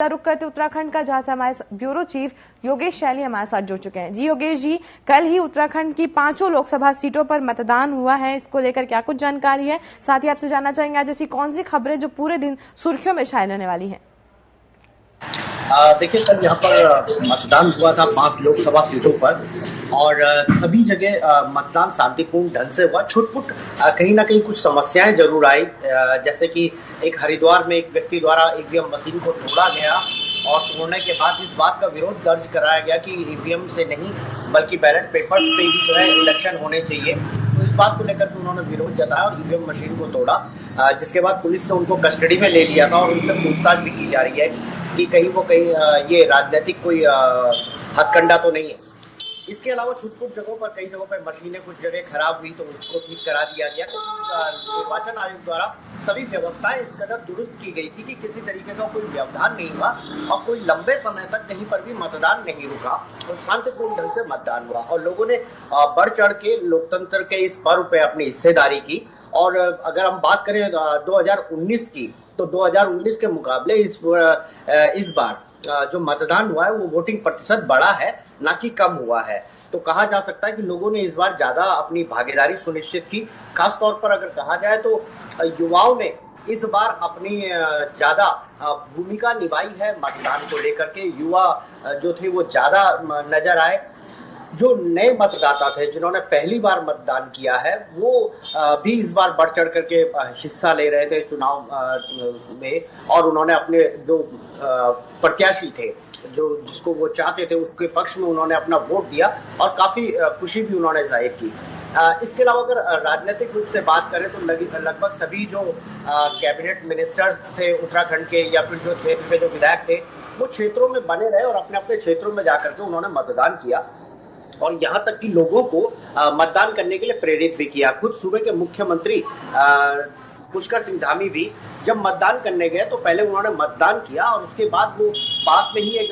रुक करते उत्तराखंड का, जहां से हमारे ब्यूरो चीफ योगेश शैली हमारे साथ जुड़ चुके हैं। जी योगेश जी, कल ही उत्तराखंड की 5 लोकसभा सीटों पर मतदान हुआ है, इसको लेकर क्या कुछ जानकारी है? साथ ही आपसे जानना चाहेंगे आज ऐसी कौन सी खबरें जो पूरे दिन सुर्खियों में छाई रहने वाली हैं? देखिए सर, यहाँ पर मतदान हुआ था 5 लोकसभा सीटों पर और सभी जगह मतदान शांतिपूर्ण ढंग से हुआ। छुटपुट कहीं ना कहीं कुछ समस्याएं जरूर आई, जैसे कि एक हरिद्वार में एक व्यक्ति द्वारा ईवीएम मशीन को तोड़ा गया और तोड़ने के बाद इस बात का विरोध दर्ज कराया गया कि ईवीएम से नहीं बल्कि बैलेट पेपर्स पे ही जो है इलेक्शन होने चाहिए। तो इस बात को लेकर उन्होंने विरोध जताया और ईवीएम मशीन को तोड़ा, जिसके बाद पुलिस ने उनको कस्टडी में ले लिया था और उनसे पूछताछ भी की जा रही है कि कहीं वो कहीं ये राजनीतिक कोई हथकंडा तो नहीं है। इसके अलावा छुटपुट जगहों पर कई जगहों पर मशीनें कुछ जगह खराब हुई तो उसको ठीक करा दिया गया। तो निर्वाचन आयोग द्वारा सभी व्यवस्थाएं इस कदर दुरुस्त की गई थी कि किसी तरीके का कोई व्यवधान नहीं हुआ और कोई लंबे समय तक कहीं पर भी मतदान नहीं रुका और शांतिपूर्ण ढंग से मतदान हुआ और लोगों ने बढ़ चढ़ के लोकतंत्र के इस पर्व पे अपनी हिस्सेदारी की। और अगर हम बात करें 2019 की, तो 2019 के मुकाबले इस बार जो मतदान हुआ है वो वोटिंग प्रतिशत बढ़ा है, ना कि कम हुआ है। तो कहा जा सकता है कि लोगों ने इस बार ज्यादा अपनी भागीदारी सुनिश्चित की। खास तौर पर अगर कहा जाए तो युवाओं ने इस बार अपनी ज्यादा भूमिका निभाई है मतदान को लेकर के। युवा जो थे वो ज्यादा नजर आए। जो नए मतदाता थे जिन्होंने पहली बार मतदान किया है वो भी इस बार बढ़ चढ़ करके हिस्सा ले रहे थे चुनाव में और उन्होंने अपने जो प्रत्याशी थे जो जिसको वो चाहते थे उसके पक्ष में उन्होंने अपना वोट दिया और काफी खुशी भी उन्होंने जाहिर की। इसके अलावा अगर राजनीतिक रूप से बात करें तो लगभग सभी जो कैबिनेट मिनिस्टर्स थे उत्तराखंड के या फिर जो क्षेत्र के जो विधायक थे वो क्षेत्रों में बने रहे और अपने अपने क्षेत्रों में जाकर के उन्होंने मतदान किया और यहाँ तक कि लोगों को मतदान करने के लिए प्रेरित भी किया। खुद सूबे के मुख्यमंत्री पुष्कर सिंह धामी भी जब मतदान करने गए तो पहले उन्होंने मतदान किया और उसके बाद वो पास में ही एक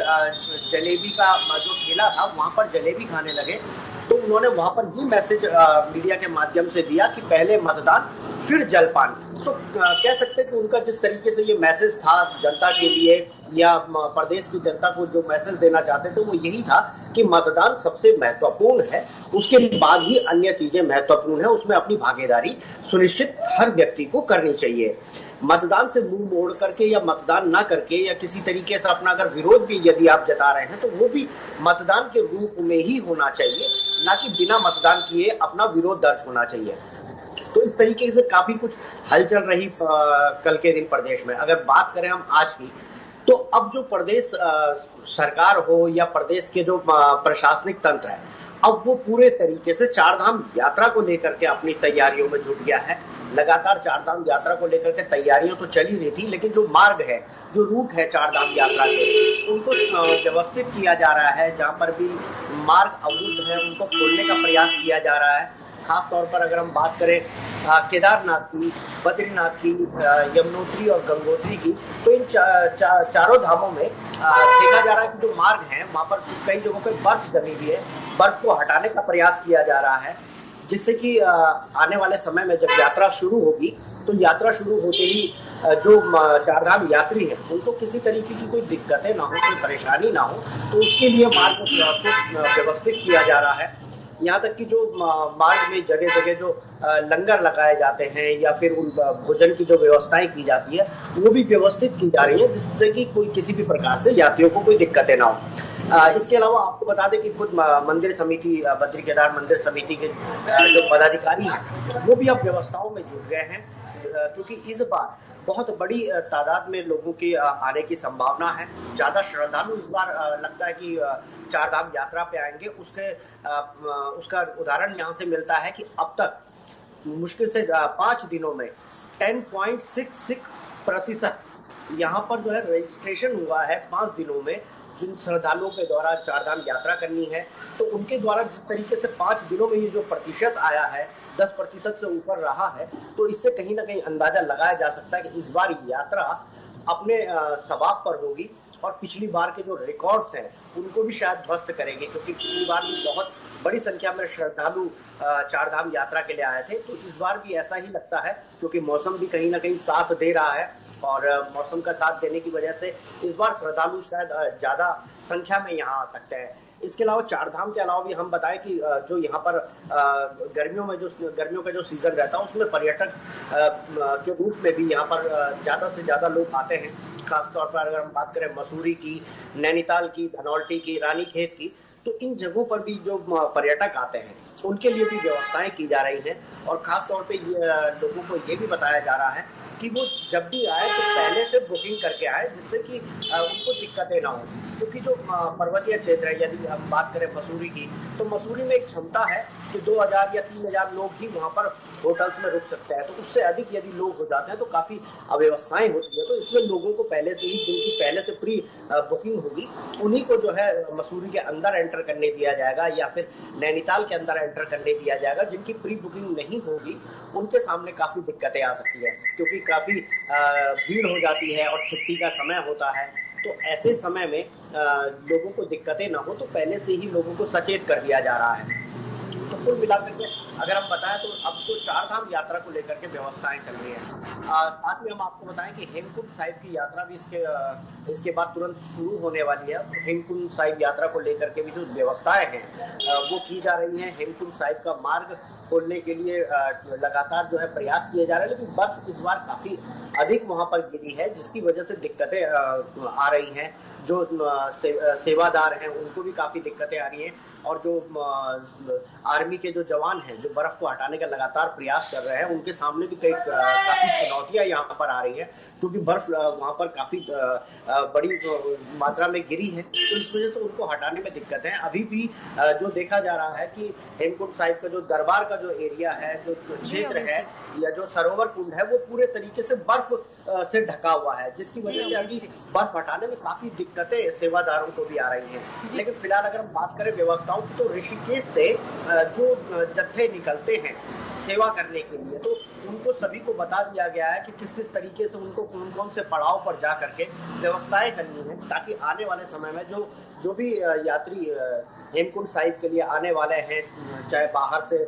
जलेबी का जो ठेला था वहां पर जलेबी खाने लगे। तो उन्होंने वहां पर भी मैसेज मीडिया के माध्यम से दिया कि पहले मतदान फिर जलपान। तो कह सकते हैं कि उनका जिस तरीके से ये मैसेज था जनता के लिए या प्रदेश की जनता को जो मैसेज देना चाहते थे वो यही था कि मतदान सबसे महत्वपूर्ण है, उसके बाद ही अन्य चीजें महत्वपूर्ण है, उसमें अपनी भागीदारी सुनिश्चित हर व्यक्ति को करनी चाहिए। मतदान से मुंह मोड़ करके या मतदान ना करके या किसी तरीके से अपना अगर विरोध भी यदि आप जता रहे हैं तो वो भी मतदान के रूप में ही होना चाहिए, ना कि बिना मतदान किए अपना विरोध दर्ज होना चाहिए। तो इस तरीके से काफी कुछ हलचल रही कल के दिन प्रदेश में। अगर बात करें हम आज की, तो अब जो प्रदेश सरकार हो या प्रदेश के जो प्रशासनिक तंत्र है अब वो पूरे तरीके से चारधाम यात्रा को लेकर के अपनी तैयारियों में जुट गया है। लगातार चारधाम यात्रा को लेकर के तैयारियां तो चली रही थी, लेकिन जो मार्ग है, जो रूट है चारधाम यात्रा के, उनको व्यवस्थित किया जा रहा है। जहां पर भी मार्ग अवरुद्ध है उनको खोलने का प्रयास किया जा रहा है। खास तौर पर अगर हम बात करें केदारनाथ की, बद्रीनाथ की, यमुनोत्री और गंगोत्री की, तो इन चारों धामों में देखा जा रहा है कि जो मार्ग है वहां पर कई जगहों पर बर्फ जमी हुई है। बर्फ को हटाने का प्रयास किया जा रहा है, जिससे कि आने वाले समय में जब यात्रा शुरू होगी तो यात्रा शुरू होते ही जो चारधाम यात्री है उनको किसी तरीके की कोई दिक्कतें ना हो, कोई परेशानी ना हो, तो उसके लिए मार्ग को व्यवस्थित किया जा रहा है। यहाँ तक कि जो मार्ग में जगह जगह जो लंगर लगाए जाते हैं या फिर उन भोजन की जो व्यवस्थाएं की जाती है वो भी व्यवस्थित की जा रही है, जिससे कि कोई किसी भी प्रकार से यात्रियों को कोई दिक्कतें ना हो। इसके अलावा आपको बता दें कि खुद मंदिर समिति, बद्री केदार मंदिर समिति के जो पदाधिकारी हैं वो भी अब व्यवस्थाओं में जुट गए हैं, क्योंकि इस बार बहुत बड़ी तादाद में लोगों की आने की संभावना है। ज्यादा श्रद्धालु इस बार लगता है कि चारधाम यात्रा पे आएंगे। उसका उदाहरण यहाँ से मिलता है कि अब तक मुश्किल से 5 दिनों में 10.66% यहाँ पर जो है रजिस्ट्रेशन हुआ है 5 दिनों में। जिन श्रद्धालुओं के द्वारा चारधाम यात्रा करनी है तो उनके द्वारा जिस तरीके से 5 दिनों में ये जो प्रतिशत आया है 10% से ऊपर रहा है, तो इससे कहीं ना कहीं अंदाजा लगाया जा सकता है कि इस बार यात्रा अपने सबाब पर होगी और पिछली बार के जो रिकॉर्ड्स हैं उनको भी शायद ध्वस्त करेंगे, क्योंकि पिछली बार भी बहुत बड़ी संख्या में श्रद्धालु चारधाम यात्रा के लिए आए थे। तो इस बार भी ऐसा ही लगता है, क्योंकि मौसम भी कहीं ना कहीं साथ दे रहा है और मौसम का साथ देने की वजह से इस बार श्रद्धालु शायद ज्यादा संख्या में यहाँ आ सकते हैं। इसके अलावा चार धाम के अलावा भी हम बताएं कि जो यहाँ पर गर्मियों का जो सीजन रहता है उसमें पर्यटक के रूप में भी यहाँ पर ज्यादा से ज्यादा लोग आते हैं। खासतौर पर अगर हम बात करें मसूरी की, नैनीताल की, धनौल्टी की, रानीखेत की, तो इन जगहों पर भी जो पर्यटक आते हैं उनके लिए भी व्यवस्थाएं की जा रही हैं। और खास तौर पे लोगों को ये भी बताया जा रहा है कि वो जब भी आए तो पहले से बुकिंग करके आए, जिससे कि उनको दिक्कतें ना हो। क्योंकि जो पर्वतीय क्षेत्र है, यदि हम बात करें मसूरी की, तो मसूरी में एक क्षमता है कि 2000 या 3000 लोग ही वहां पर होटल्स में रुक सकते हैं। तो उससे अधिक यदि लोग हो जाते हैं तो काफी अव्यवस्थाएं होती है। तो इसलिए लोगों को पहले से ही, जिनकी पहले से प्री बुकिंग होगी, उन्हीं को जो है मसूरी के अंदर एंटर करने दिया जाएगा या फिर नैनीताल के अंदर एंटर करने दिया जाएगा। जिनकी प्री बुकिंग नहीं होगी उनके सामने काफी दिक्कतें आ सकती है, क्योंकि काफी भीड़ हो जाती है और छुट्टी का समय होता है। तो ऐसे समय में लोगों को दिक्कतें ना हो तो पहले से ही लोगों को सचेत कर दिया जा रहा है। तो कुल मिलाकर के अगर हम बताएं तो अब जो चार धाम यात्रा को लेकर के व्यवस्थाएं चल रही हैं। साथ में हम आपको बताएं कि हेमकुंड साहिब की यात्रा भी इसके बाद तुरंत शुरू होने वाली है। तो हेमकुंड साहिब यात्रा को लेकर के भी जो व्यवस्थाएं हैं वो की जा रही हैं। हेमकुंड साहिब का मार्ग खोलने के लिए लगातार जो है प्रयास किए जा रहे हैं, लेकिन बर्फ इस बार काफी अधिक वहां पर गिरी है, जिसकी वजह से दिक्कतें आ रही हैं। जो सेवादार हैं उनको भी काफी दिक्कतें आ रही हैं, और जो आर्मी के जो जवान हैं जो बर्फ को हटाने का लगातार प्रयास कर रहे हैं, उनके सामने भी काफी चुनौतियां यहाँ पर आ रही है, क्योंकि बर्फ वहां पर काफी बड़ी मात्रा में गिरी है। तो इस वजह से उनको हटाने में दिक्कत है। अभी भी जो देखा जा रहा है कि हेमकुंड साहिब का जो दरबार का जो एरिया है, जो क्षेत्र है या जो सरोवर कुंड है, वो पूरे तरीके से बर्फ से ढका हुआ है, जिसकी वजह से अभी बर्फ हटाने में काफी दिक्कतें सेवादारों को भी आ रही हैं। लेकिन फिलहाल अगर हम बात करें व्यवस्थाओं की, तो ऋषिकेश से जो जत्थे निकलते हैं सेवा करने के लिए, तो उनको सभी को बता दिया गया है कि किस किस तरीके से उनको कौन कौन से पड़ाव पर जा करके व्यवस्थाएं करनी है, ताकि आने वाले समय में जो भी यात्री हेमकुंड साहिब के लिए आने वाले हैं, चाहे बाहर से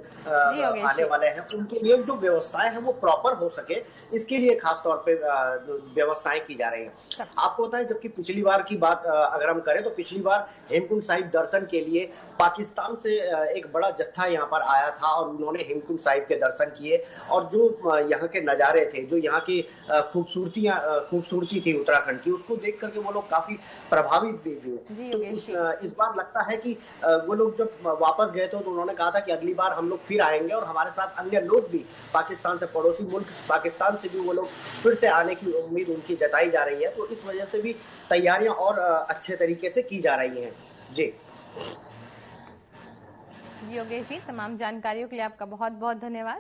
आने वाले हैं, उनके लिए जो व्यवस्थाएं हैं वो प्रॉपर हो सके, इसके लिए खास तौर पे व्यवस्थाएं की जा रही हैं। आपको बताएं, जबकि पिछली बार की बात अगर हम करें तो पिछली बार हेमकुंड साहिब दर्शन के लिए पाकिस्तान से एक बड़ा जत्था यहाँ पर आया था और उन्होंने हेमकुंड साहिब के दर्शन किए, और जो यहाँ के नजारे थे, जो यहाँ की खूबसूरती थी उत्तराखंड की, उसको देख करके वो लोग काफी प्रभावित भी हुए। तो इस बार लगता है कि वो लोग जब वापस गए थे तो उन्होंने कहा था कि अगली बार हम लोग फिर आएंगे, और हमारे साथ अन्य लोग भी पाकिस्तान से, पड़ोसी मुल्क पाकिस्तान से भी वो लोग फिर से आने की उम्मीद उनकी जताई जा रही है। तो इस वजह से भी तैयारियां और अच्छे तरीके से की जा रही हैं। जी योगेश जी, तमाम जानकारियों के लिए आपका बहुत बहुत धन्यवाद।